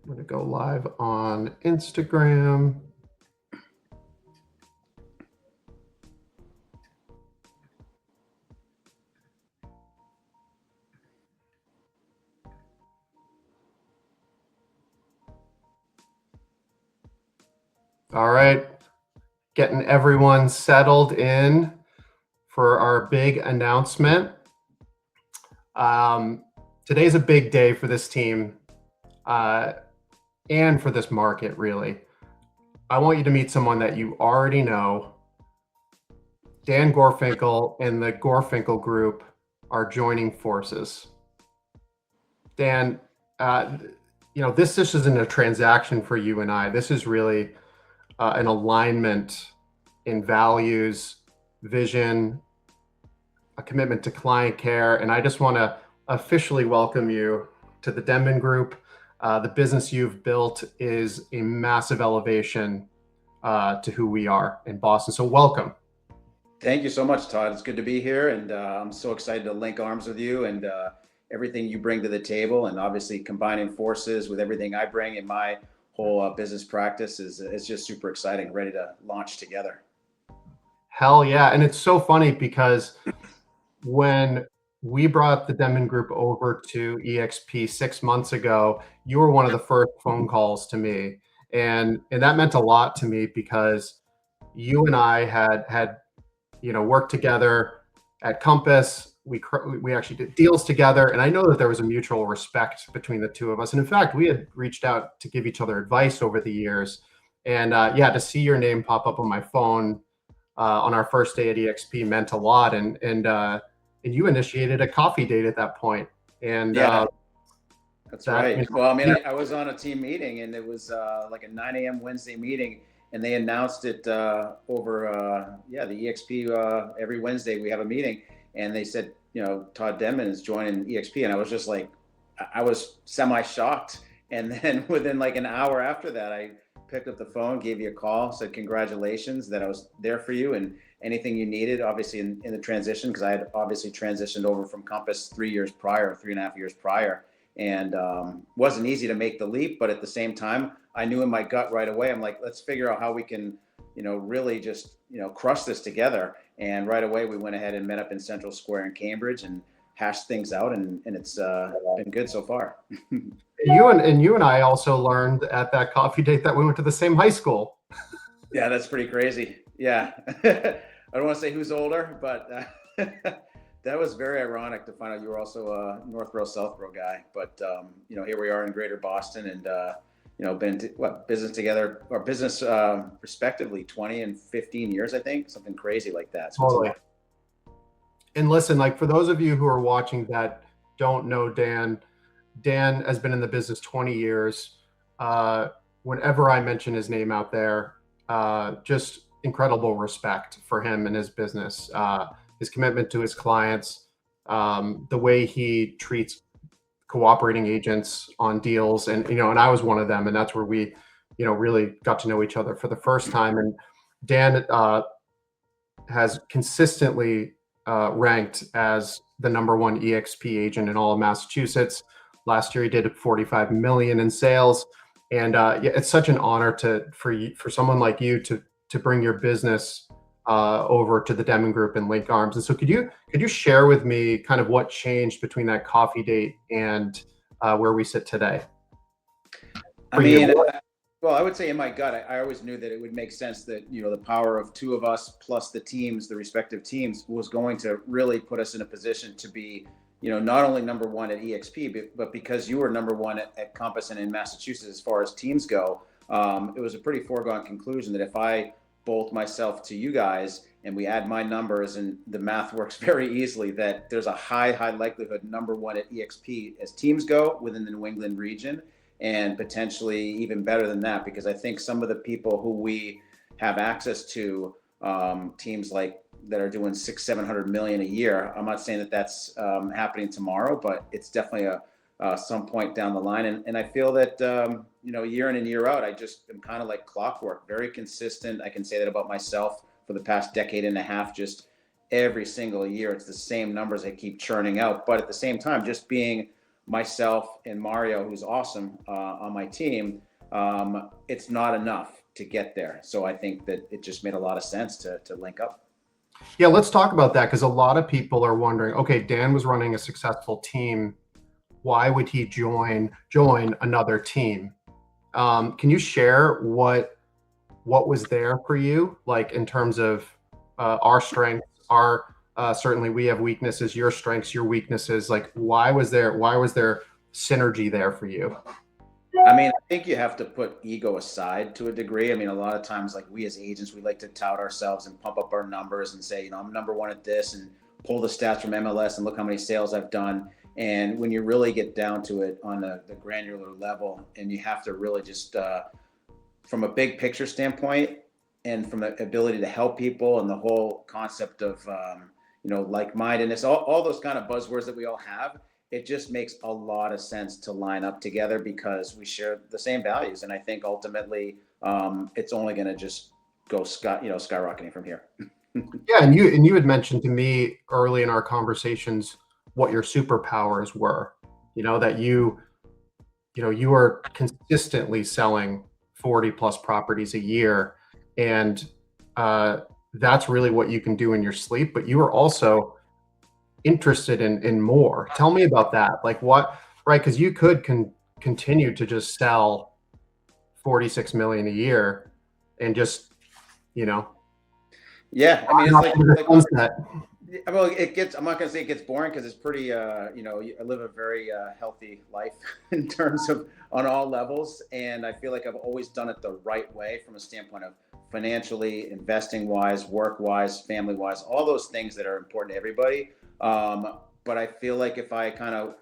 I'm going to go live on Instagram. All right, getting everyone settled in for our big announcement. Today's a big day for this team and for this market, really. I want you to meet someone that you already know. Dan Gorfinkle and the Gorfinkle Group are joining forces. Dan, this just isn't a transaction for you and I. This is really an alignment in values, vision, a commitment to client care. And I just want to officially welcome you to the Denman Group. The business you've built is a massive elevation to who we are in Boston. So welcome. Thank you so much, Todd. It's good to be here. And I'm so excited to link arms with you and everything you bring to the table. And obviously combining forces with everything I bring in my whole business practice is just super exciting, ready to launch together. Hell yeah. And it's so funny because when we brought the Denman Group over to eXp 6 months ago, you were one of the first phone calls to me. And that meant a lot to me because you and I had worked together at Compass. We actually did deals together. And I know that there was a mutual respect between the two of us. And in fact, we had reached out to give each other advice over the years. And to see your name pop up on my phone on our first day at eXp meant a lot. And you initiated a coffee date at that point. And yeah, that's right. Well, I mean, I was on a team meeting and it was like a 9 a.m. Wednesday meeting, and they announced it over the eXp every Wednesday we have a meeting, and they said, Todd Denman is joining eXp, and I was just like, I was semi-shocked. And then within like an hour after that, I picked up the phone, gave you a call, said congratulations, that I was there for you and anything you needed, obviously in the transition, because I had obviously transitioned over from Compass 3.5 years prior, and wasn't easy to make the leap. But at the same time, I knew in my gut right away, I'm like, let's figure out how we can, really just, crush this together. And right away, we went ahead and met up in Central Square in Cambridge and hashed things out, and it's been good so far. You and I also learned at that coffee date that we went to the same high school. Yeah, that's pretty crazy. Yeah. I don't want to say who's older, but that was very ironic to find out you were also a Northborough, Southborough guy. But, here we are in Greater Boston and, been business together, or business respectively 20 and 15 years, I think, something crazy like that. So totally. And listen, like for those of you who are watching that don't know Dan has been in the business 20 years. Whenever I mention his name out there, just incredible respect for him and his business, his commitment to his clients, the way he treats cooperating agents on deals. And I was one of them. And that's where we, really got to know each other for the first time. And Dan has consistently ranked as the #1 eXp agent in all of Massachusetts. Last year, he did 45 million in sales, and it's such an honor for someone like you to bring your business over to the Denman Group and link arms. And so, could you share with me kind of what changed between that coffee date and where we sit today? Well, I would say in my gut, I always knew that it would make sense that, the power of two of us plus the teams, the respective teams, was going to really put us in a position to be, not only #1 at eXp, but because you were #1 at Compass and in Massachusetts as far as teams go, it was a pretty foregone conclusion that if I bolt myself to you guys and we add my numbers and the math works very easily, that there's a high likelihood #1 at eXp as teams go within the New England region. And potentially even better than that, because I think some of the people who we have access to, teams like that are doing 600-700 million a year. I'm not saying that that's happening tomorrow, but it's definitely some point down the line. And I feel that year in and year out, I just am kind of like clockwork, very consistent. I can say that about myself for the past decade and a half. Just every single year, it's the same numbers I keep churning out. But at the same time, just being myself and Mario, who's awesome on my team, it's not enough to get there. So I think that it just made a lot of sense to link up. Yeah, let's talk about that, because a lot of people are wondering, okay, Dan was running a successful team. Why would he join another team? Can you share what was there for you, like in terms of our strengths, our certainly we have weaknesses, your strengths, your weaknesses. Like why was there synergy there for you? I mean, I think you have to put ego aside to a degree. I mean, a lot of times, like we as agents, we like to tout ourselves and pump up our numbers and say, I'm number one at this, and pull the stats from MLS and look how many sales I've done. And when you really get down to it on the granular level, and you have to really just, from a big picture standpoint, and from the ability to help people, and the whole concept of, like-mindedness, all those kind of buzzwords that we all have, it just makes a lot of sense to line up together because we share the same values. And I think ultimately it's only going to just go skyrocketing from here. Yeah, and you had mentioned to me early in our conversations what your superpowers were. That you are consistently selling 40 plus properties a year, and that's really what you can do in your sleep. But you are also interested in more. Tell me about that. Like what, right? Because you could continue to just sell 46 million a year and just, Yeah, I mean, it's like well, it gets. I'm not going to say it gets boring because it's pretty. I live a very healthy life in terms of on all levels, and I feel like I've always done it the right way from a standpoint of financially, investing wise, work wise, family wise, all those things that are important to everybody. But I feel like if I kind of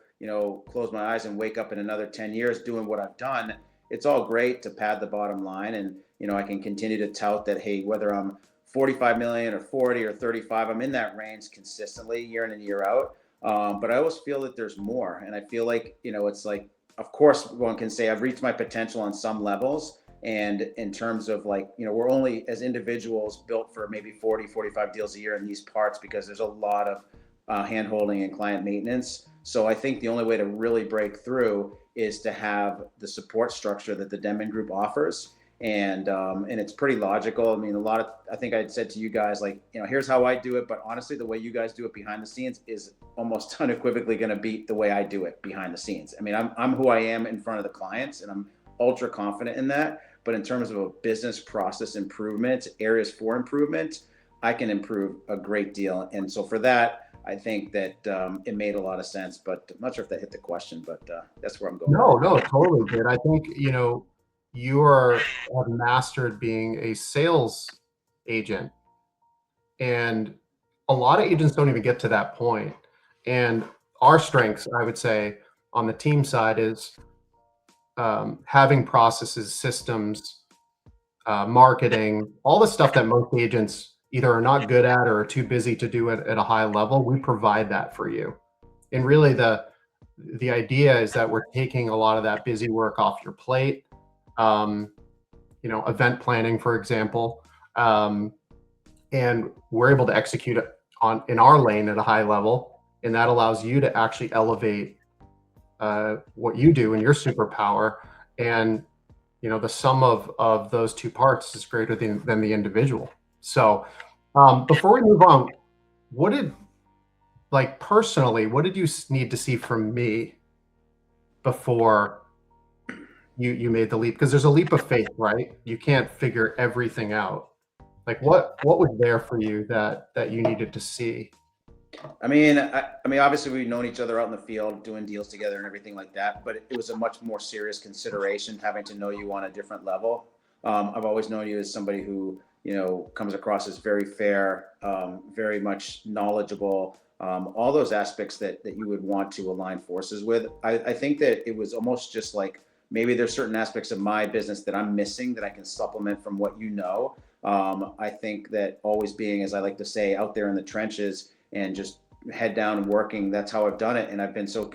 close my eyes and wake up in another 10 years doing what I've done, it's all great to pad the bottom line, and I can continue to tout that, hey, whether I'm 45 million or 40 or 35, I'm in that range consistently year in and year out. But I always feel that there's more. And I feel like, it's like, of course, one can say I've reached my potential on some levels. And in terms of like, we're only as individuals built for maybe 40, 45 deals a year in these parts because there's a lot of hand-holding and client maintenance. So I think the only way to really break through is to have the support structure that the Denman Group offers. And it's pretty logical. I mean, I think I said to you guys, like, here's how I do it. But honestly, the way you guys do it behind the scenes is almost unequivocally going to beat the way I do it behind the scenes. I mean, I'm who I am in front of the clients, and I'm ultra confident in that. But in terms of a business process improvement, areas for improvement, I can improve a great deal. And so for that, I think that it made a lot of sense. But I'm not sure if that hit the question, but that's where I'm going. No, it totally did. I think, you have mastered being a sales agent, and a lot of agents don't even get to that point. And our strengths, I would say, on the team side is having processes, systems, marketing, all the stuff that most agents either are not good at or are too busy to do it at a high level. We provide that for you. And really the idea is that we're taking a lot of that busy work off your plate. Event planning, for example, and we're able to execute it in our lane at a high level, and that allows you to actually elevate what you do and your superpower. And the sum of those two parts is greater than the individual. So before we move on, personally, what did you need to see from me before you made the leap? Because there's a leap of faith, right? You can't figure everything out. Like what was there for you that you needed to see? I mean, obviously we've known each other out in the field doing deals together and everything like that, but it was a much more serious consideration having to know you on a different level. I've always known you as somebody who, comes across as very fair, very much knowledgeable, all those aspects that you would want to align forces with. I think that it was almost just like, maybe there's certain aspects of my business that I'm missing that I can supplement from what I think that always being, as I like to say, out there in the trenches and just head down and working, that's how I've done it. And I've been so,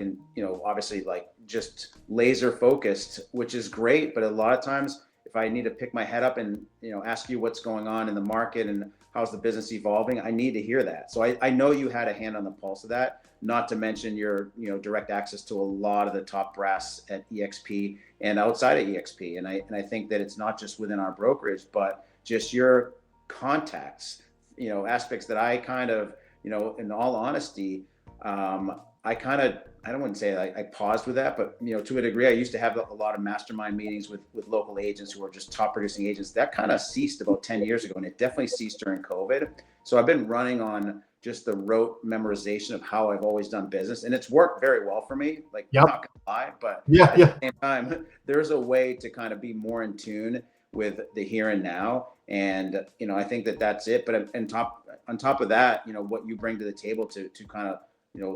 obviously like just laser focused, which is great. But a lot of times if I need to pick my head up and, ask you what's going on in the market and how's the business evolving? I need to hear that. So I know you had a hand on the pulse of that, not to mention your, direct access to a lot of the top brass at eXp and outside of eXp. And I think that it's not just within our brokerage, but just your contacts, aspects that I kind of, in all honesty, I don't want to say I paused with that, but to a degree, I used to have a lot of mastermind meetings with local agents who are just top producing agents. That kind of ceased about 10 years ago, and it definitely ceased during COVID. So I've been running on just the rote memorization of how I've always done business, and it's worked very well for me. Like, Yep. not gonna lie, but Yeah, at yeah. the same time, there's a way to kind of be more in tune with the here and now, and I think that that's it. But on top of that, what you bring to the table to kind of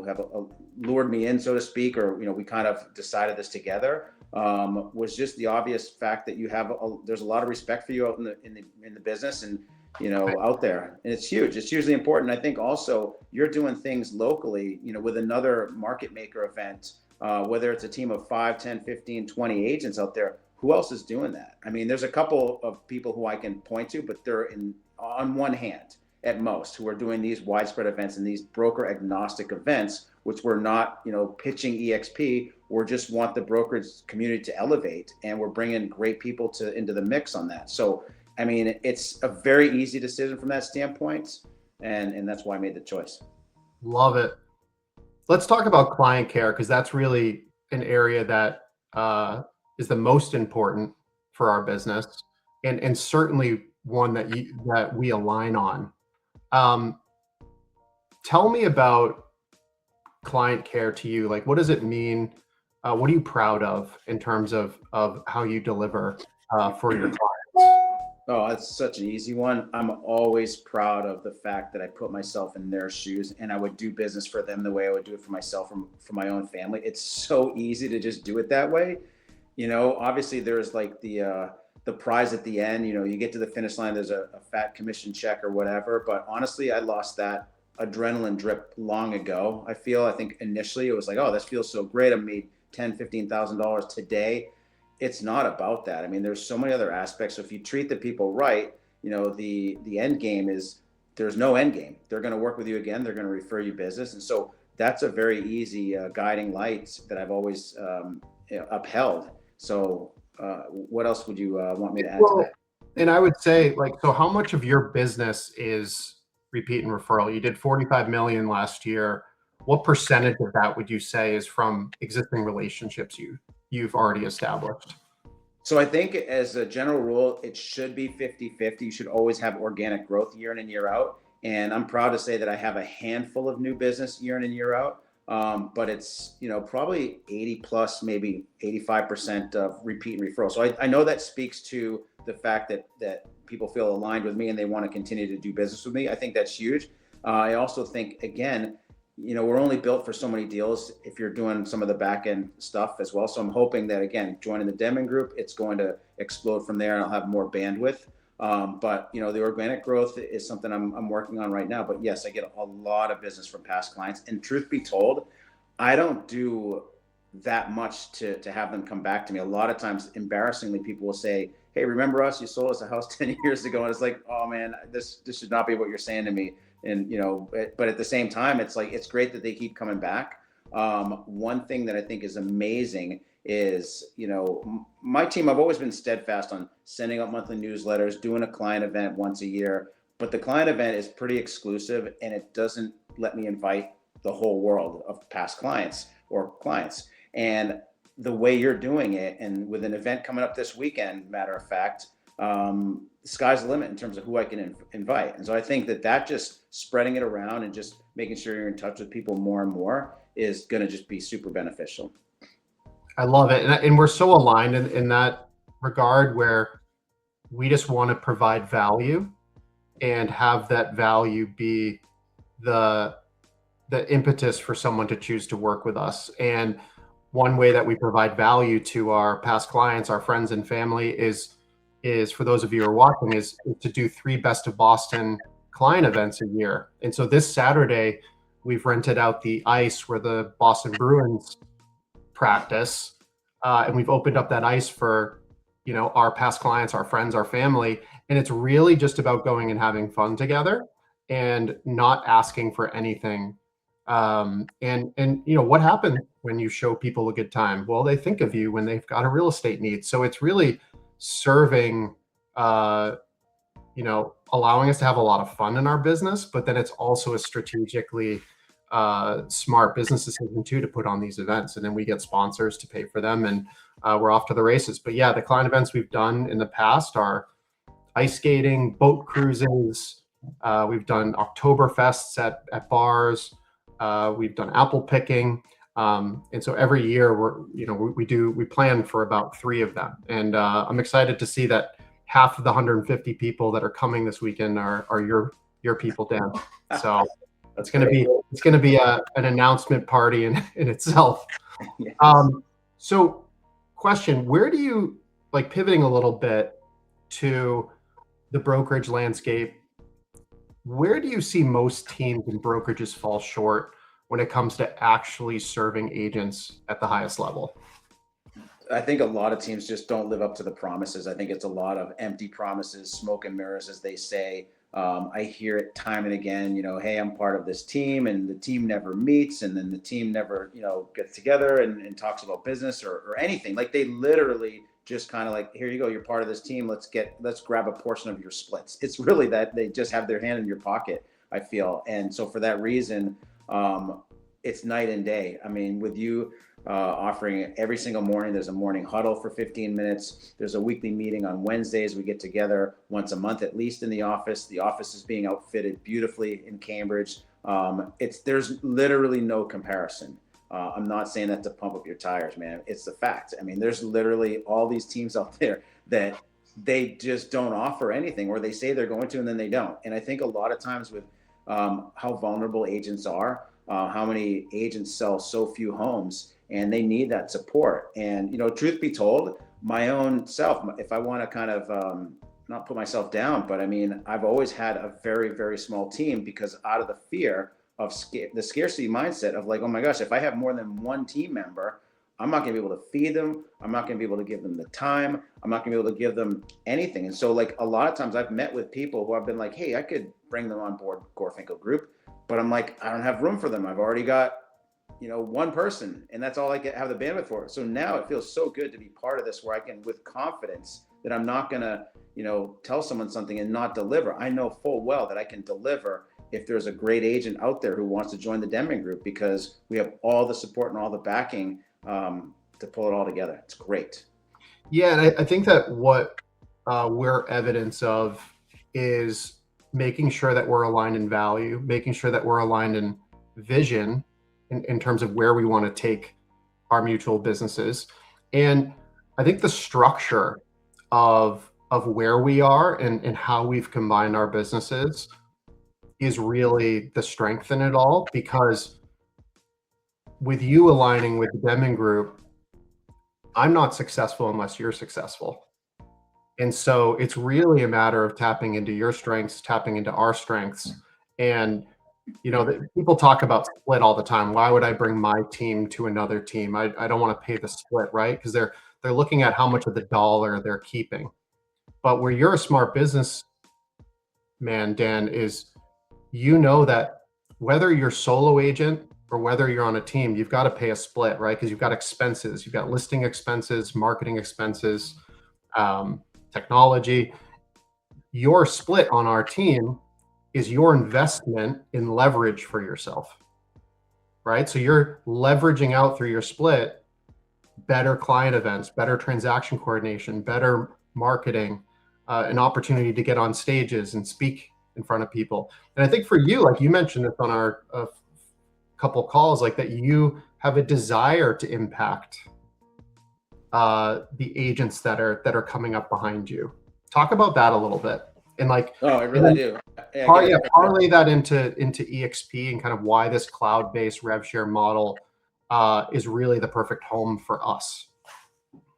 have lured me in, so to speak, or we kind of decided this together, was just the obvious fact that there's a lot of respect for you out in the business, and out there, and it's huge. It's hugely important. I think also you're doing things locally, with another market maker event, whether it's a team of 5, 10, 15, 20 agents out there. Who else is doing that? I mean, there's a couple of people who I can point to, but they're on one hand at most, who are doing these widespread events and these broker agnostic events, which we're not, pitching eXp. We just want the brokerage community to elevate, and we're bringing great people into the mix on that. So, I mean, it's a very easy decision from that standpoint, and that's why I made the choice. Love it. Let's talk about client care, because that's really an area that is the most important for our business, and certainly one that we align on. Tell me about client care to you. Like, what does it mean? What are you proud of in terms of how you deliver for your clients? Oh, that's such an easy one. I'm always proud of the fact that I put myself in their shoes, and I would do business for them the way I would do it for myself, for my own family. It's so easy to just do it that way. Obviously there's like the prize at the end. You get to the finish line, there's a fat commission check or whatever. But honestly, I lost that adrenaline drip long ago. I think initially it was like, oh, this feels so great. I made $10,000-$15,000 today. It's not about that. I mean, there's so many other aspects. So if you treat the people right, the end game is, there's no end game. They're going to work with you again. They're going to refer you business. And so that's a very easy guiding light that I've always upheld. So what else would you want me to add to that? And I would say, like, so how much of your business is repeat and referral? You did 45 million last year. What percentage of that would you say is from existing relationships you've already established? So I think as a general rule, it should be 50-50. You should always have organic growth year in and year out. And I'm proud to say that I have a handful of new business year in and year out. But it's, probably 80 plus, maybe 85% of repeat and referral. So I know that speaks to the fact that people feel aligned with me and they want to continue to do business with me. I think that's huge. I also think, again, we're only built for so many deals if you're doing some of the back end stuff as well. So I'm hoping that, again, joining the Denman Group, it's going to explode from there and I'll have more bandwidth. But the organic growth is something I'm working on right now. But yes, I get a lot of business from past clients. And truth be told, I don't do that much to have them come back to me. A lot of times, embarrassingly, people will say, "Hey, remember us? You sold us a house 10 years ago." And it's like, "Oh man, this should not be what you're saying to me." And but at the same time, it's like, it's great that they keep coming back. One thing that I think is amazing is, my team, I've always been steadfast on sending out monthly newsletters, doing a client event once a year, but the client event is pretty exclusive and it doesn't let me invite the whole world of past clients or clients. And the way you're doing it, and with an event coming up this weekend, matter of fact, the sky's the limit in terms of who I can invite. And so I think that just spreading it around and just making sure you're in touch with people more and more is going to just be super beneficial. I love it. And we're so aligned in that regard, where we just want to provide value and have that value be the impetus for someone to choose to work with us. And one way that we provide value to our past clients, our friends and family, is for those of you who are watching, is to do 3 Best of Boston client events a year. And so this Saturday, we've rented out the ice where the Boston Bruins practice, and we've opened up that ice for our past clients, our friends, our family, And it's really just about going and having fun together and not asking for anything. And what happens when you show people a good time? Well, they think of you when they've got a real estate need. So it's really serving, allowing us to have a lot of fun in our business, but then it's also a strategically smart business decision too, to put on these events. And then we get sponsors to pay for them, and we're off to the races. But yeah, the client events we've done in the past are ice skating, boat cruises. We've done Oktoberfests at bars. We've done apple picking. And so every year we plan for about 3 of them. And I'm excited to see that half of the 150 people that are coming this weekend are your people, Dan. So it's going to be an announcement party in itself. Yes. So question, where do you, like, pivoting a little bit to the brokerage landscape, where do you see most teams and brokerages fall short when it comes to actually serving agents at the highest level? I think a lot of teams just don't live up to the promises. I think it's a lot of empty promises, smoke and mirrors, as they say. I hear it time and again, hey, I'm part of this team, and the team never meets, and then the team never, gets together and talks about business or anything. Like, they literally just kind of like, here you go, you're part of this team. Let's grab a portion of your splits. It's really that they just have their hand in your pocket, I feel. And so for that reason, it's night and day. I mean, with you offering every single morning, there's a morning huddle for 15 minutes. There's a weekly meeting on Wednesdays. We get together once a month, at least, in the office. The office is being outfitted beautifully in Cambridge. There's literally no comparison. I'm not saying that to pump up your tires, man. It's the fact. I mean, there's literally all these teams out there that they just don't offer anything, or they say they're going to, and then they don't. And I think a lot of times with how vulnerable agents are, how many agents sell so few homes, and they need that support. And, truth be told, my own self, if I want to kind of not put myself down, but I mean, I've always had a very, very small team, because out of the fear of the scarcity mindset of like, oh my gosh, if I have more than one team member, I'm not going to be able to feed them. I'm not going to be able to give them the time. I'm not going to be able to give them anything. And so, like, a lot of times I've met with people who have been like, hey, I could bring them on board Gorfinkle Group, but I'm like, I don't have room for them. I've already got, one person, and that's all I have the bandwidth for. So now it feels so good to be part of this, where I can, with confidence, that I'm not going to, tell someone something and not deliver. I know full well that I can deliver if there's a great agent out there who wants to join the Denman Group, because we have all the support and all the backing to pull it all together. It's great. Yeah, and I think that what we're evidence of is making sure that we're aligned in value, making sure that we're aligned in vision in terms of where we want to take our mutual businesses. And I think the structure of where we are and how we've combined our businesses is really the strength in it all, because with you aligning with the Denman Group, I'm not successful unless you're successful. And so it's really a matter of tapping into your strengths, tapping into our strengths. And, people talk about split all the time. Why would I bring my team to another team? I don't want to pay the split, right? Because they're looking at how much of the dollar they're keeping. But where you're a smart business man, Dan, is that whether you're solo agent or whether you're on a team, you've got to pay a split, right? Because you've got expenses, you've got listing expenses, marketing expenses, technology. Your split on our team is your investment in leverage for yourself, right? So you're leveraging out through your split better client events, better transaction coordination, better marketing, an opportunity to get on stages and speak in front of people. And I think for you, like you mentioned this on our couple calls, like that you have a desire to impact the agents that are coming up behind you. Talk about that a little bit. And like, oh, I really do. Parlay that into eXp and kind of why this cloud-based rev share model is really the perfect home for us.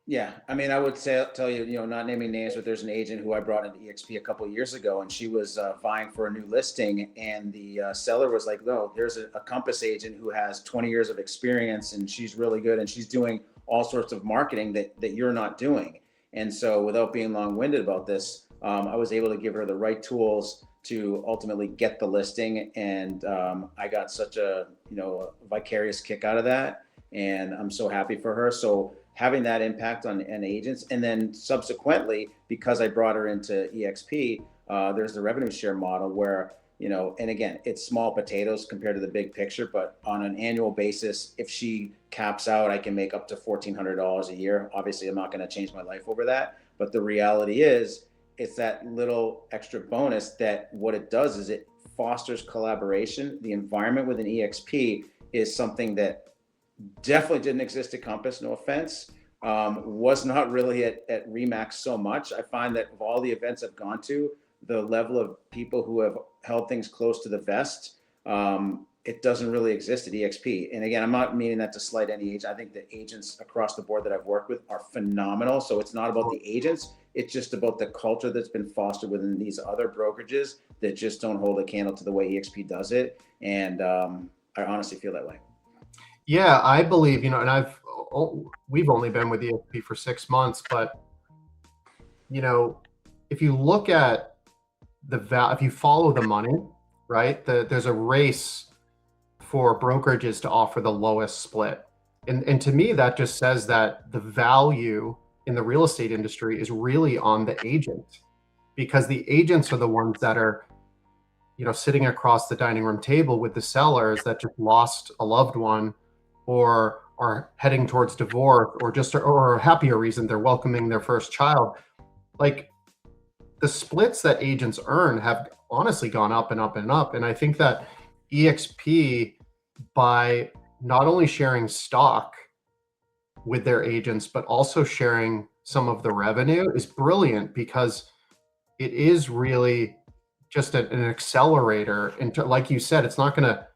Yeah, I mean, I would tell you, not naming names, but there's an agent who I brought into eXp a couple of years ago, and she was vying for a new listing, and the seller was like, "No, there's a Compass agent who has 20 years of experience, and she's really good, and she's doing all sorts of marketing that you're not doing." And so, without being long-winded about this, I was able to give her the right tools to ultimately get the listing. And I got such a, a vicarious kick out of that. And I'm so happy for her. So having that impact on agents, and then subsequently, because I brought her into eXp, there's the revenue share model where, and again, it's small potatoes compared to the big picture, but on an annual basis, if she caps out, I can make up to $1,400 a year. Obviously, I'm not going to change my life over that. But the reality is, it's that little extra bonus that what it does is it fosters collaboration. The environment within eXp is something that definitely didn't exist at Compass, no offense. Was not really at Remax so much. I find that of all the events I've gone to, the level of people who have held things close to the vest, it doesn't really exist at eXp. And again, I'm not meaning that to slight any agent. I think the agents across the board that I've worked with are phenomenal. So it's not about the agents. It's just about the culture that's been fostered within these other brokerages that just don't hold a candle to the way eXp does it. And I honestly feel that way. Yeah, I believe, and we've only been with eXp for 6 months, but if you look at if you follow the money, right, there's a race for brokerages to offer the lowest split. And to me, that just says that the value in the real estate industry is really on the agent, because the agents are the ones that are, sitting across the dining room table with the sellers that just lost a loved one, or are heading towards divorce, or a happier reason, they're welcoming their first child. Like, the splits that agents earn have honestly gone up and up and up. And I think that eXp, by not only sharing stock with their agents, but also sharing some of the revenue, is brilliant, because it is really just an accelerator. And like you said, it's not going to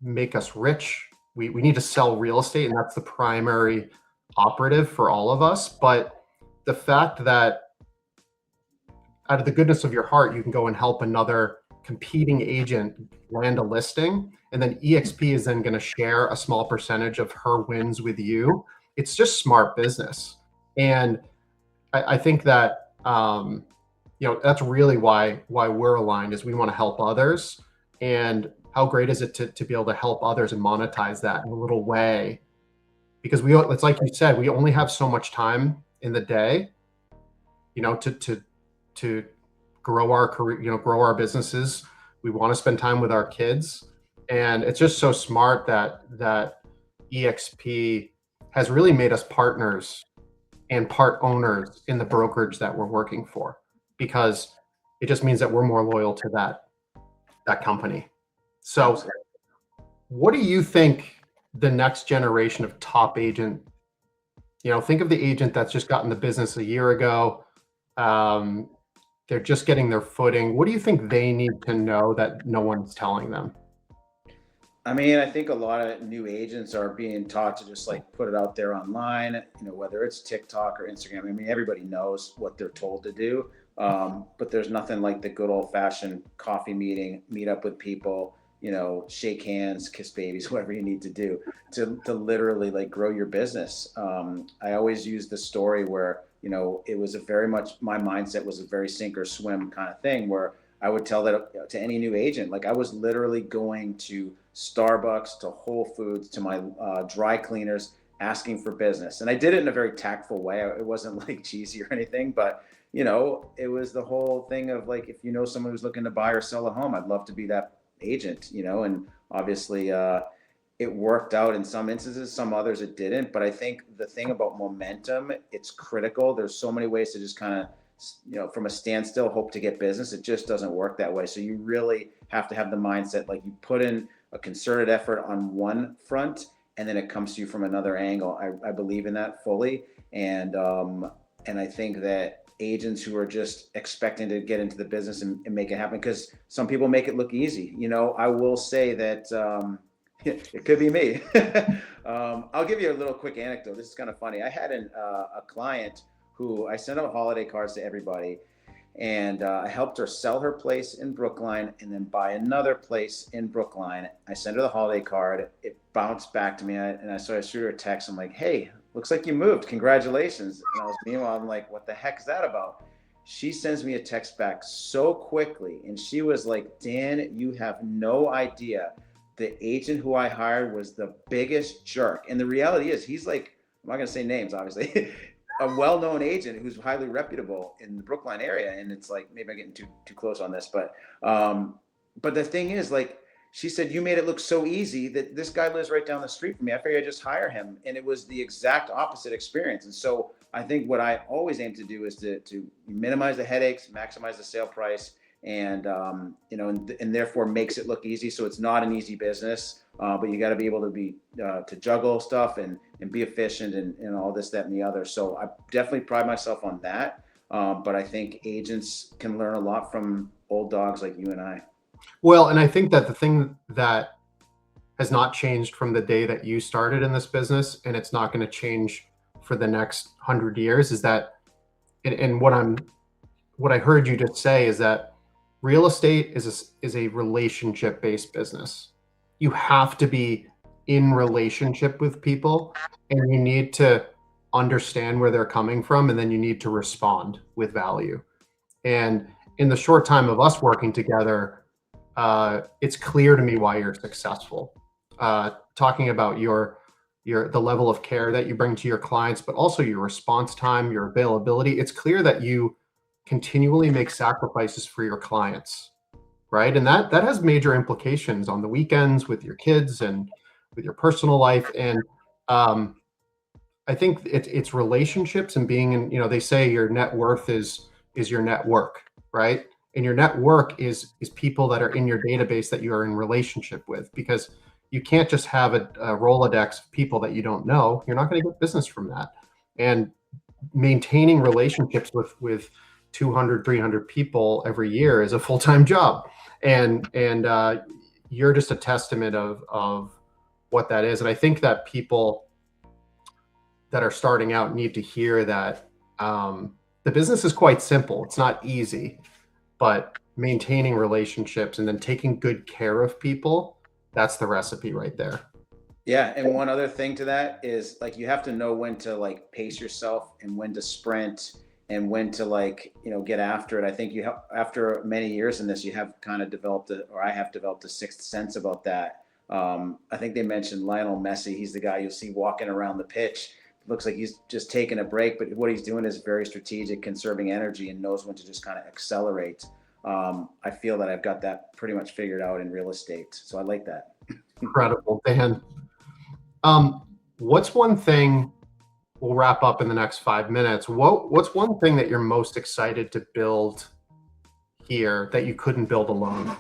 make us rich. We need to sell real estate, and that's the primary operative for all of us. But the fact that out of the goodness of your heart, you can go and help another competing agent land a listing, and then eXp is then going to share a small percentage of her wins with you. It's just smart business. And I think that, that's really why we're aligned, is we want to help others. And how great is it to be able to help others and monetize that in a little way? Because it's like you said, we only have so much time in the day, to grow our career, grow our businesses. We want to spend time with our kids. And it's just so smart that eXp has really made us partners and part owners in the brokerage that we're working for, because it just means that we're more loyal to that company. So what do you think the next generation of top agent, think of the agent that's just gotten the business a year ago. They're just getting their footing. What do you think they need to know that no one's telling them? I mean, I think a lot of new agents are being taught to just like put it out there online, whether it's TikTok or Instagram. I mean, everybody knows what they're told to do. But there's nothing like the good old fashioned coffee meeting, meet up with people, shake hands, kiss babies, whatever you need to do to literally like grow your business. I always use the story where, it was my mindset was a very sink or swim kind of thing, where I would tell that to any new agent. Like, I was literally going to Starbucks, to Whole Foods, to my dry cleaners, asking for business. And I did it in a very tactful way. It wasn't like cheesy or anything, but it was the whole thing of like, if someone who's looking to buy or sell a home, I'd love to be that agent, and obviously it worked out in some instances, some others it didn't. But I think the thing about momentum, it's critical. There's so many ways to just kind of, from a standstill, hope to get business. It just doesn't work that way. So you really have to have the mindset, like, you put in a concerted effort on one front, and then it comes to you from another angle. I believe in that fully. And I think that agents who are just expecting to get into the business and make it happen, because some people make it look easy. I will say that it could be me. I'll give you a little quick anecdote. This is kind of funny. I had a client who I sent out holiday cards to everybody, and I helped her sell her place in Brookline and then buy another place in Brookline. I sent her the holiday card. It bounced back to me, and I shoot her a text. I'm like, "Hey, looks like you moved. Congratulations." And meanwhile, I'm like, "What the heck is that about?" She sends me a text back so quickly, and she was like, Dan, you have no idea. The agent who I hired was the biggest jerk. And the reality is, he's like, I'm not going to say names, obviously, a well-known agent who's highly reputable in the Brookline area. And it's like, maybe I'm getting too close on this, but the thing is, like, she said, you made it look so easy that this guy lives right down the street from me. I figured I'd just hire him. And it was the exact opposite experience. And so I think what I always aim to do is to minimize the headaches, maximize the sale price, and and therefore makes it look easy. So it's not an easy business, but you got to be able to be to juggle stuff and be efficient and all this, that, and the other. So I definitely pride myself on that. But I think agents can learn a lot from old dogs like you and I. Well, and I think that the thing that has not changed from the day that you started in this business, and it's not going to change for the next 100 years, is that, and what I heard you just say is that real estate is a relationship based business. You have to be in relationship with people, and you need to understand where they're coming from, and then you need to respond with value. And in the short time of us working together, it's clear to me why you're successful. Talking about the level of care that you bring to your clients, but also your response time, your availability. It's clear that you continually make sacrifices for your clients, right? And that has major implications on the weekends with your kids and with your personal life. And I think it's relationships and being in, they say your net worth is your network, right? And your network is people that are in your database that you are in relationship with, because you can't just have a Rolodex of people that you don't know. You're not going to get business from that. And maintaining relationships with 200, 300 people every year is a full-time job. And you're just a testament of what that is. And I think that people that are starting out need to hear that the business is quite simple. It's not easy, but maintaining relationships and then taking good care of people, that's the recipe right there. Yeah, and one other thing to that is, like, you have to know when to, like, pace yourself and when to sprint and when to, like, get after it. I think you have, after many years in this, you have kind of developed or I have developed a sixth sense about that. I think they mentioned Lionel Messi. He's the guy you'll see walking around the pitch. Looks like he's just taking a break, but what he's doing is very strategic, conserving energy, and knows when to just kind of accelerate. I feel that I've got that pretty much figured out in real estate, so I like that. Incredible, Dan. What's one thing, we'll wrap up in the next 5 minutes. What's one thing that you're most excited to build here that you couldn't build alone?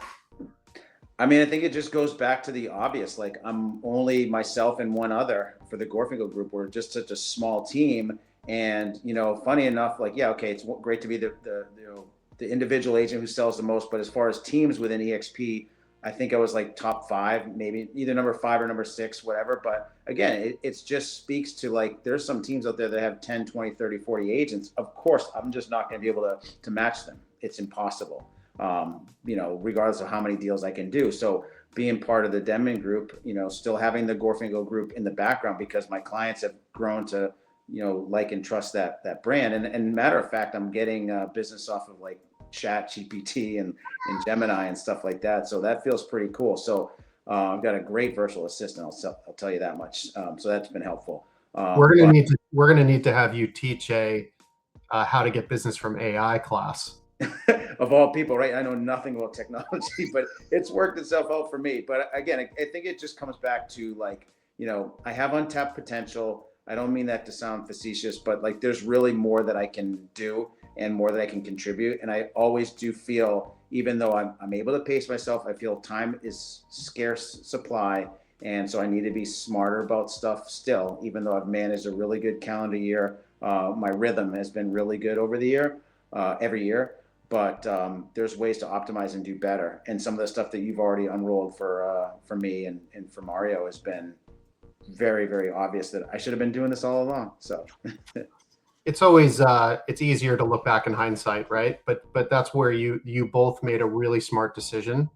I mean, I think it just goes back to the obvious. Like, I'm only myself and one other for the Gorfinkle group. We're just such a small team. And, funny enough, like, yeah, okay, it's great to be the individual agent who sells the most. But as far as teams within eXp, I think I was like top 5, maybe either number 5 or number 6, whatever. But again, it just speaks to, like, there's some teams out there that have 10, 20, 30, 40 agents. Of course, I'm just not going to be able to match them. It's impossible. Regardless of how many deals I can do. So being part of the Denman Group, still having the Gorfinkle group in the background, because my clients have grown to, like and trust that brand. And matter of fact, I'm getting business off of, like, Chat GPT and Gemini and stuff like that. So that feels pretty cool. So I've got a great virtual assistant. I'll tell you that much. So that's been helpful. We're gonna need to have you teach a how to get business from AI class. Of all people, right? I know nothing about technology, but it's worked itself out for me. But again, I think it just comes back to, like, I have untapped potential. I don't mean that to sound facetious, but, like, there's really more that I can do and more that I can contribute. And I always do feel, even though I'm able to pace myself, I feel time is scarce supply. And so I need to be smarter about stuff still, even though I've managed a really good calendar year. My rhythm has been really good over the year, every year. But there's ways to optimize and do better. And some of the stuff that you've already unrolled for me and for Mario has been very, very obvious that I should have been doing this all along. So it's always it's easier to look back in hindsight, right? But that's where you both made a really smart decision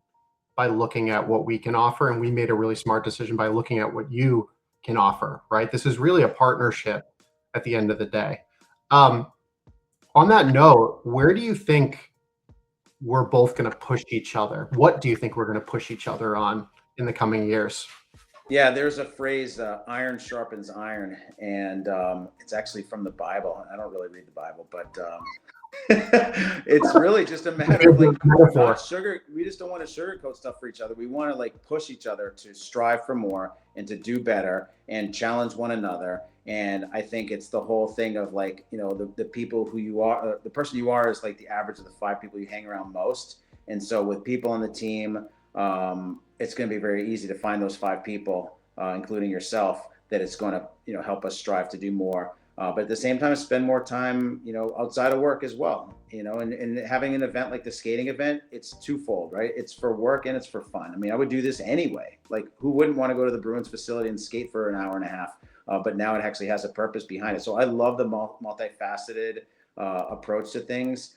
by looking at what we can offer, and we made a really smart decision by looking at what you can offer, right? This is really a partnership at the end of the day. On that note, where do you think we're both going to push each other? What do you think we're going to push each other on in the coming years? Yeah, there's a phrase, iron sharpens iron, and it's actually from the Bible. I don't really read the Bible, but it's really just a matter of like Metaphor. we just don't want to sugarcoat stuff for each other. We want to like push each other to strive for more and to do better and challenge one another. And I think it's the whole thing of like, the people who you are, the person you are is like the average of the 5 people you hang around most. And so with people on the team, it's going to be very easy to find those 5 people, including yourself, that it's going to, help us strive to do more. But at the same time, spend more time, outside of work as well, and having an event like the skating event, it's twofold, right? It's for work and it's for fun. I mean, I would do this anyway. Like, who wouldn't want to go to the Bruins facility and skate for an hour and a half? But now it actually has a purpose behind it. So I love the multifaceted approach to things.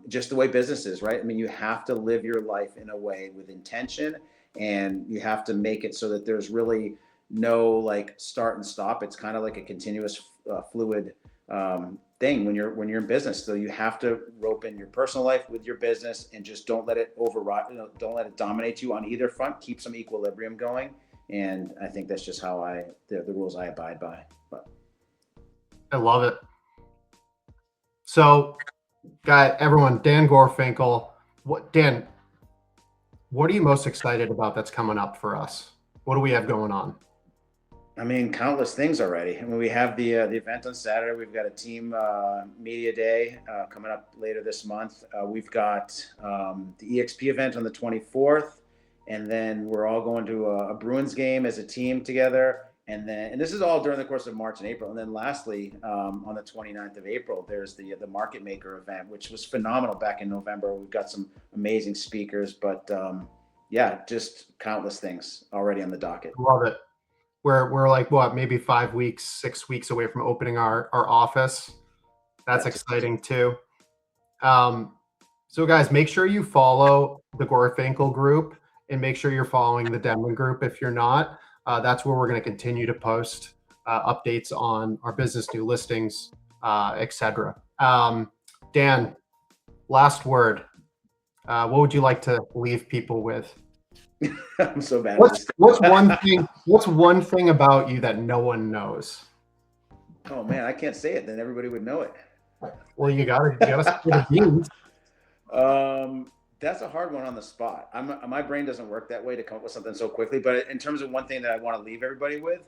Just the way business is, right? I mean, you have to live your life in a way with intention, and you have to make it so that there's really no like start and stop. It's kind of like a continuous fluid thing when you're in business. So you have to rope in your personal life with your business, and just don't let it override. Don't let it dominate you on either front. Keep some equilibrium going. And I think that's just how the rules I abide by. But I love it. So, everyone, Dan Gorfinkle. Dan, what are you most excited about that's coming up for us? What do we have going on? I mean, countless things already. I mean, we have the event on Saturday. We've got a team media day coming up later this month. We've got the eXp event on the 24th, and then we're all going to a Bruins game as a team together. And this is all during the course of March and April. And then lastly, on the 29th of April, there's the Market Maker event, which was phenomenal back in November. We've got some amazing speakers, but yeah, just countless things already on the docket. Love it. We're like, what, maybe 5 weeks, 6 weeks away from opening our office. That's exciting too. So guys, make sure you follow the Gorfinkle group, and make sure you're following the Denman Group if you're not. That's where we're going to continue to post updates on our business, new listings, etc. Dan, last word. What would you like to leave people with? I'm so bad. What's one thing about you that no one knows? Oh man, I can't say it. Then everybody would know it. Well, you gotta spill the beans. That's a hard one on the spot. My brain doesn't work that way to come up with something so quickly. But in terms of one thing that I want to leave everybody with,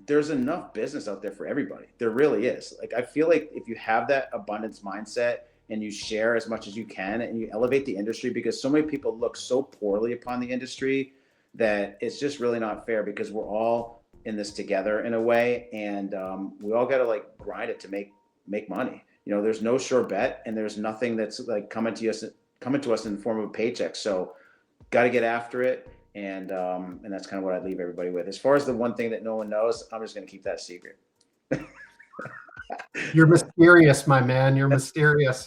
there's enough business out there for everybody. There really is. Like, I feel like if you have that abundance mindset and you share as much as you can and you elevate the industry, because so many people look so poorly upon the industry that it's just really not fair, because we're all in this together in a way, and we all got to like grind it to make money. There's no sure bet, and there's nothing that's like coming to us in the form of a paycheck. So got to get after it. And that's kind of what I leave everybody with. As far as the one thing that no one knows, I'm just going to keep that a secret. You're mysterious, my man. You're mysterious.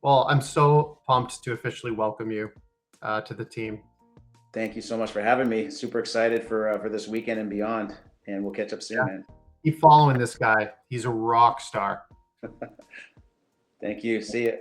Well, I'm so pumped to officially welcome you to the team. Thank you so much for having me. Super excited for this weekend and beyond. And we'll catch up soon, man. Keep following this guy. He's a rock star. Thank you. See you.